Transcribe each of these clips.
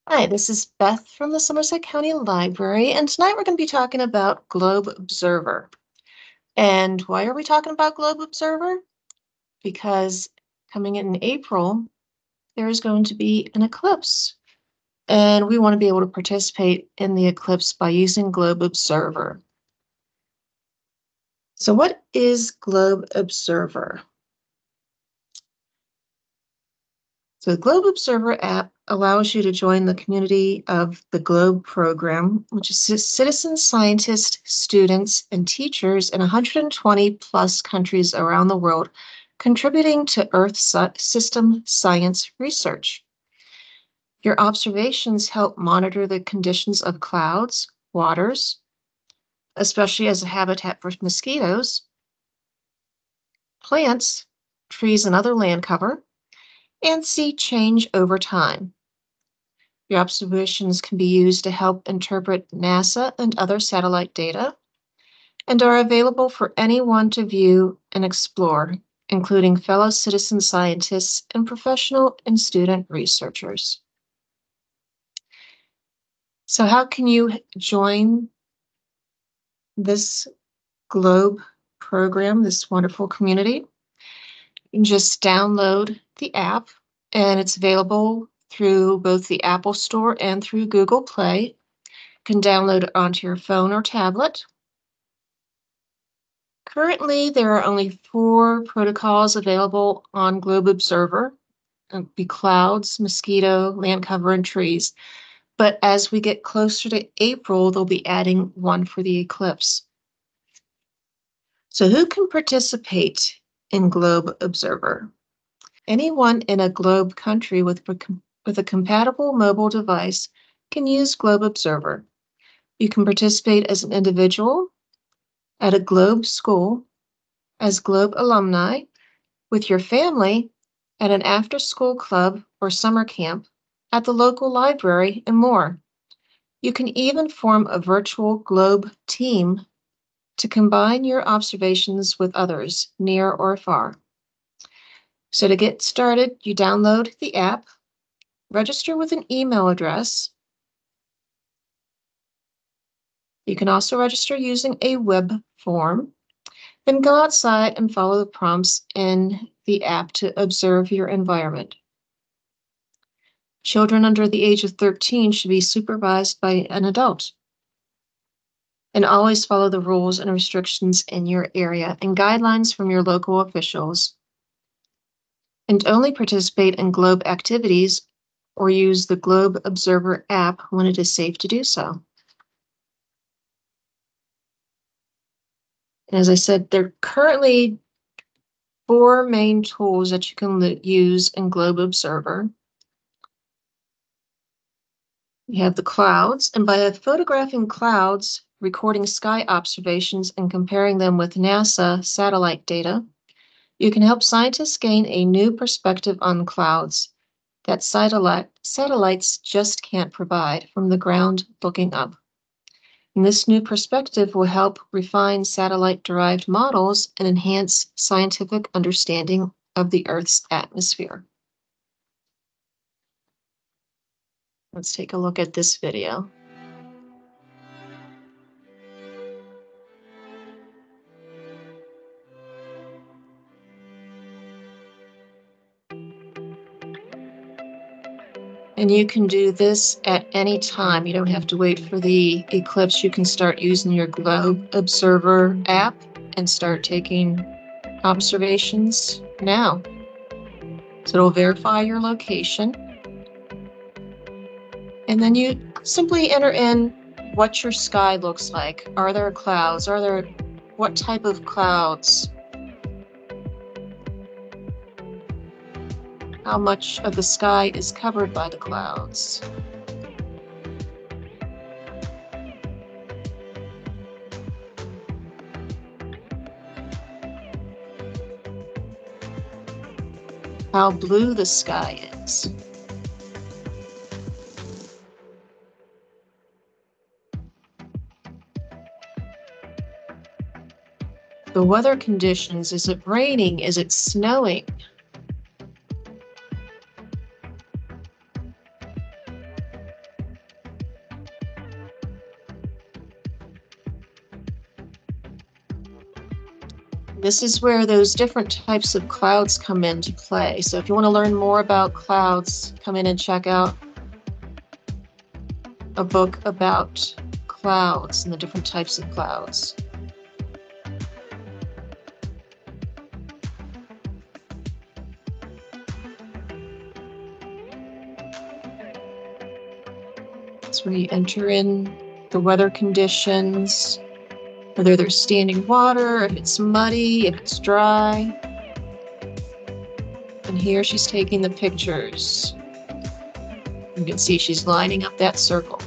Hi, this is Beth from the Somerset County Library, and tonight we're going to be talking about Globe Observer. And why are we talking about Globe Observer? Because coming in April, there is going to be an eclipse, and we want to be able to participate in the eclipse by using Globe Observer. So what is Globe Observer? So the Globe Observer app allows you to join the community of the GLOBE program, which is citizen scientists, students, and teachers in 120 plus countries around the world, contributing to Earth system science research. Your observations help monitor the conditions of clouds, waters, especially as a habitat for mosquitoes, plants, trees, and other land cover, and see change over time. Your observations can be used to help interpret NASA and other satellite data and are available for anyone to view and explore, including fellow citizen scientists and professional and student researchers. So how can you join this GLOBE program, this wonderful community? You can just download the app, and it's available through both the Apple Store and through Google Play. You can download it onto your phone or tablet. Currently, there are only 4 protocols available on Globe Observer. It'll be clouds, mosquito, land cover, and trees. But as we get closer to April, they'll be adding one for the eclipse. So who can participate in Globe Observer? Anyone in a Globe country with a compatible mobile device can use Globe Observer. You can participate as an individual, at a Globe school, as Globe alumni, with your family, at an after-school club or summer camp, at the local library, and more. You can even form a virtual Globe team to combine your observations with others, near or far. So to get started, you download the app, register with an email address. You can also register using a web form. Then go outside and follow the prompts in the app to observe your environment. Children under the age of 13 should be supervised by an adult. And always follow the rules and restrictions in your area and guidelines from your local officials. And only participate in Globe activities or use the Globe Observer app when it is safe to do so. And as I said, there are currently 4 main tools that you can use in Globe Observer. You have the clouds, and by photographing clouds, recording sky observations, and comparing them with NASA satellite data, you can help scientists gain a new perspective on clouds that satellites just can't provide from the ground looking up. And this new perspective will help refine satellite-derived models and enhance scientific understanding of the Earth's atmosphere. Let's take a look at this video. And you can do this at any time. You don't have to wait for the eclipse. You can start using your Globe Observer app and start taking observations now. So it'll verify your location. And then you simply enter in what your sky looks like. Are there clouds? What type of clouds? How much of the sky is covered by the clouds? How blue the sky is. The weather conditions, is it raining? Is it snowing? This is where those different types of clouds come into play. So if you want to learn more about clouds, come in and check out a book about clouds and the different types of clouds. That's where you enter in the weather conditions, whether there's standing water, if it's muddy, if it's dry. And here she's taking the pictures. You can see she's lining up that circle.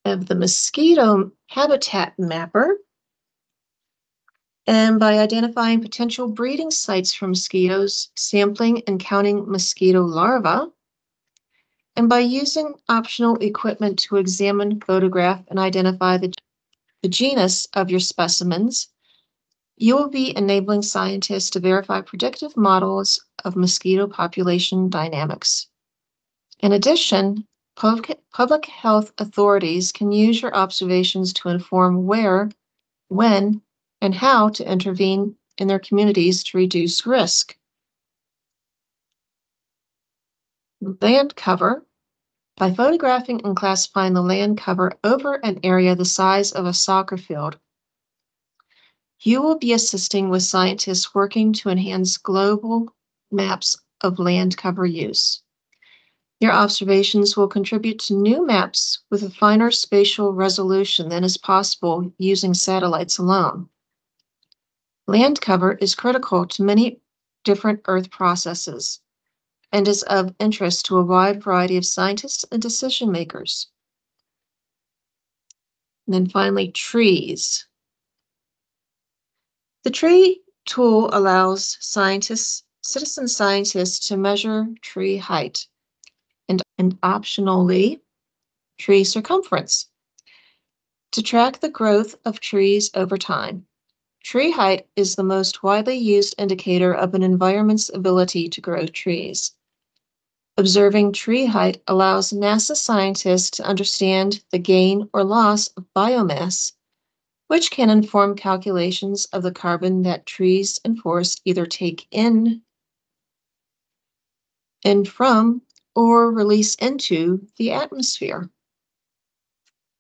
Of the mosquito habitat mapper. And by identifying potential breeding sites for mosquitoes, sampling and counting mosquito larvae, and by using optional equipment to examine, photograph, and identify the genus of your specimens, you will be enabling scientists to verify predictive models of mosquito population dynamics. In addition, public health authorities can use your observations to inform where, when, and how to intervene in their communities to reduce risk. Land cover. By photographing and classifying the land cover over an area the size of a soccer field, you will be assisting with scientists working to enhance global maps of land cover use. Your observations will contribute to new maps with a finer spatial resolution than is possible using satellites alone. Land cover is critical to many different Earth processes and is of interest to a wide variety of scientists and decision makers. And then finally, trees. The tree tool allows citizen scientists to measure tree height and optionally tree circumference to track the growth of trees over time. Tree height is the most widely used indicator of an environment's ability to grow trees. Observing tree height allows NASA scientists to understand the gain or loss of biomass, which can inform calculations of the carbon that trees and forests either take in from or release into the atmosphere.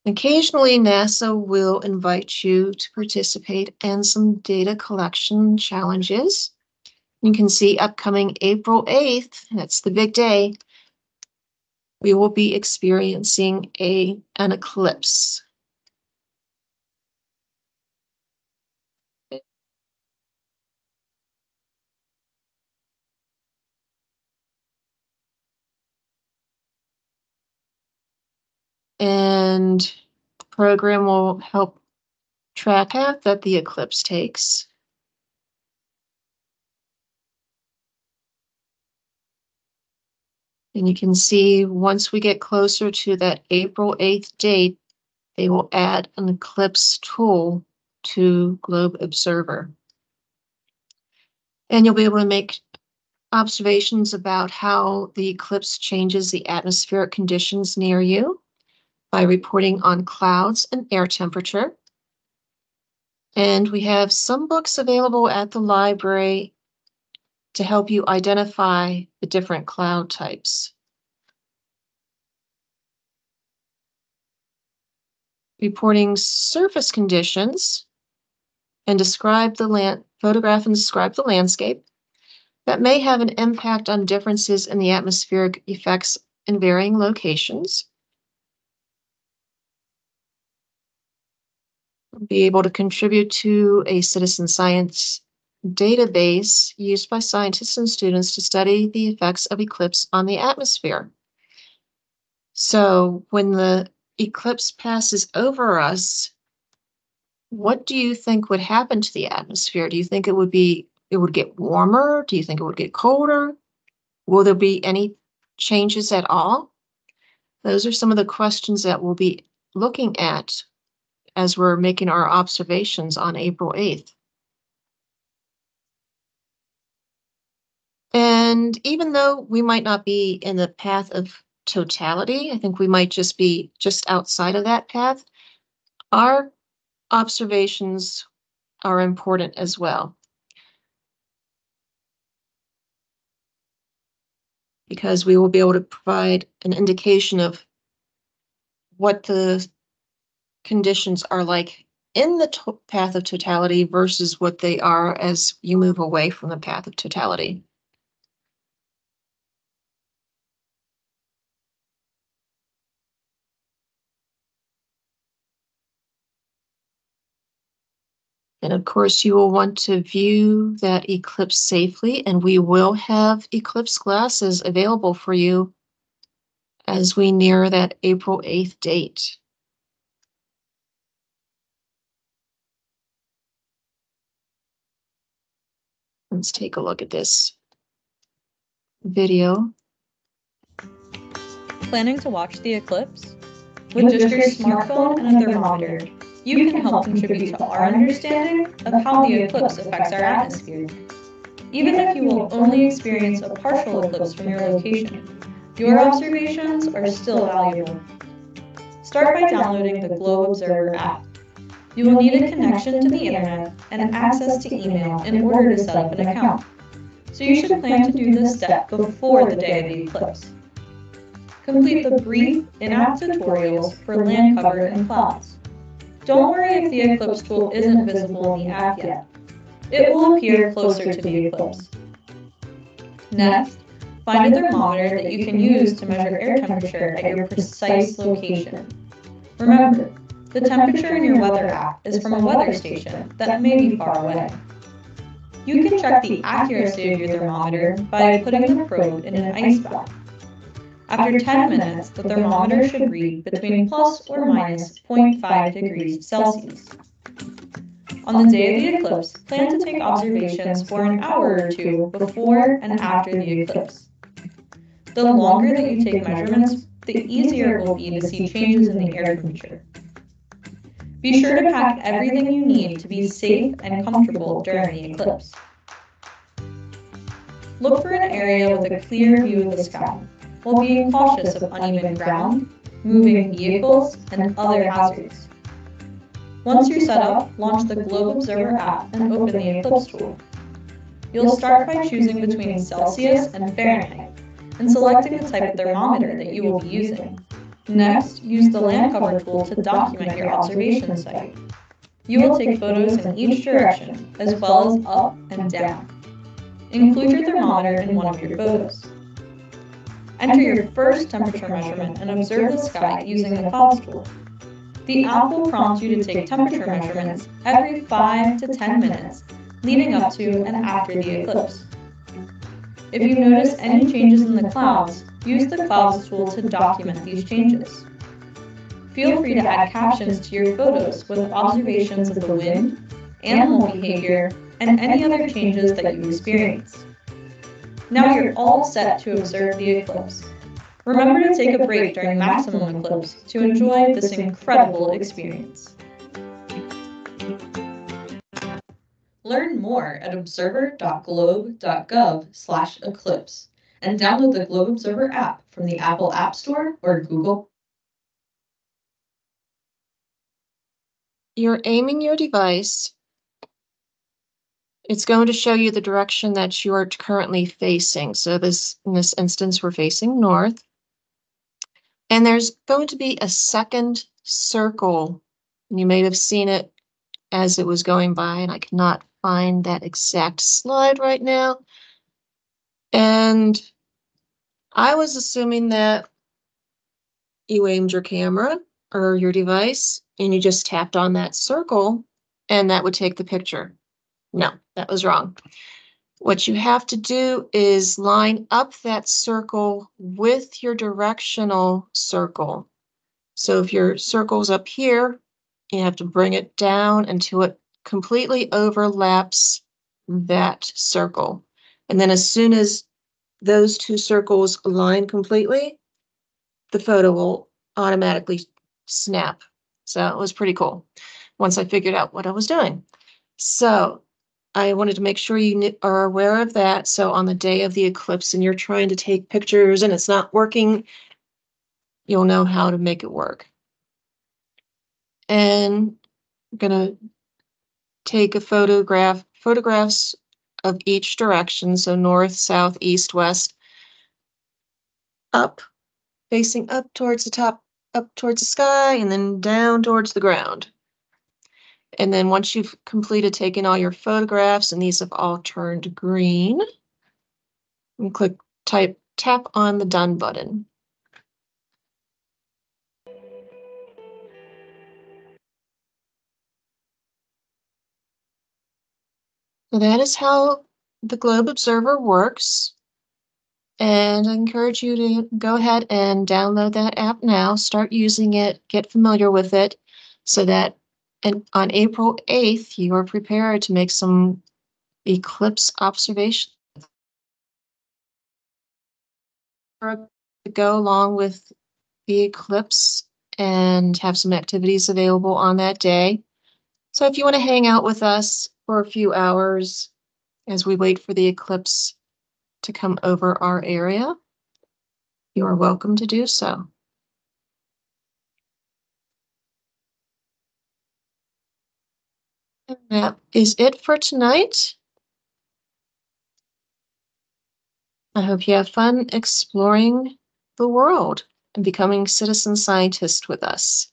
Occasionally, NASA will invite you to participate in some data collection challenges. You can see upcoming April 8th, that's the big day, we will be experiencing an eclipse. And the program will help track path that the eclipse takes. And you can see once we get closer to that April 8th date, they will add an eclipse tool to Globe Observer. And you'll be able to make observations about how the eclipse changes the atmospheric conditions near you by reporting on clouds and air temperature. And we have some books available at the library to help you identify the different cloud types. Reporting surface conditions and photograph and describe the landscape that may have an impact on differences in the atmospheric effects in varying locations. Be able to contribute to a citizen science database used by scientists and students to study the effects of eclipse on the atmosphere. So when the eclipse passes over us, What do you think would happen to the atmosphere? Do you think it would get warmer? Do you think it would get colder? Will there be any changes at all? Those are some of the questions that we'll be looking at as we're making our observations on April 8th. And even though we might not be in the path of totality, I think we might just be just outside of that path, our observations are important as well. Because we will be able to provide an indication of what the conditions are like in the path of totality versus what they are as you move away from the path of totality. And of course, you will want to view that eclipse safely, and we will have eclipse glasses available for you as we near that April 8th date. Let's take a look at this video. Planning to watch the eclipse? With just your smartphone and a thermometer, you can help contribute to our understanding of how the eclipse affects our atmosphere. Even if you will only experience a partial eclipse from your location, your observations are still valuable. Start by downloading the Globe Observer app. You will need a connection to the internet and access to email in order to set up an account. So you should plan to do this step before the day of the eclipse. Complete the brief in-app tutorials for land cover and clouds. Don't worry if the eclipse tool isn't visible in the app yet. It will appear closer to the eclipse. Next, find a thermometer that you can use to measure air temperature at your precise location. Remember, the temperature in your weather app is from a weather station that may be far away. You can check the accuracy of your thermometer by putting the probe in an ice bath. After 10 minutes, the thermometer should read between plus or minus 0.5 degrees Celsius. On the day of the eclipse, plan to take observations for an hour or two before and after the eclipse. The longer that you take measurements, the easier it will be to see changes in the air temperature. Be sure to pack everything you need to be safe and comfortable during the eclipse. Look for an area with a clear view of the sky, while being cautious of uneven ground, moving vehicles, and other hazards. Once you're set up, launch the Globe Observer app and open the eclipse tool. You'll start by choosing between Celsius and Fahrenheit, and selecting the type of thermometer that you will be using. Next, use the land cover tool to document your observation site. You will take photos in each direction, as well as up and down. Include your thermometer in one of your photos. Enter your first temperature measurement and observe the sky using the clouds tool. The app will prompt you to take temperature measurements every 5 to 10 minutes, leading up to and after the eclipse. If you notice any changes in the clouds, use the clouds tool to document these changes. Feel free to add captions to your photos with observations of the wind, animal behavior, and any other changes that you experience. Now you're all set to observe the eclipse. Remember to take a break during maximum eclipse to enjoy this incredible experience. Learn more at observer.globe.gov/eclipse and download the Globe Observer app from the Apple App Store or Google. You're aiming your device. It's going to show you the direction that you are currently facing. So in this instance, we're facing north. And there's going to be a second circle. You may have seen it as it was going by, and I cannot find that exact slide right now. And I was assuming that you aimed your camera or your device and you just tapped on that circle and that would take the picture. No, that was wrong. What you have to do is line up that circle with your directional circle. So if your circle's up here You have to bring it down until it completely overlaps that circle. And then as soon as those two circles align completely, the photo will automatically snap. So it was pretty cool once I figured out what I was doing. So I wanted to make sure you are aware of that. So on the day of the eclipse and you're trying to take pictures and it's not working, you'll know how to make it work. And I'm gonna take a photographs of each direction. So north, south, east, west, up, facing up towards the top, up towards the sky, and then down towards the ground. And then once you've completed taking all your photographs and these have all turned green, and tap on the done button. So that is how the Globe Observer works. And I encourage you to go ahead and download that app now, start using it, get familiar with it, so that on April 8th, you are prepared to make some eclipse observations. To go along with the eclipse and have some activities available on that day. So if you want to hang out with us for a few hours as we wait for the eclipse to come over our area, you are welcome to do so. And that is it for tonight. I hope you have fun exploring the world and becoming citizen scientists with us.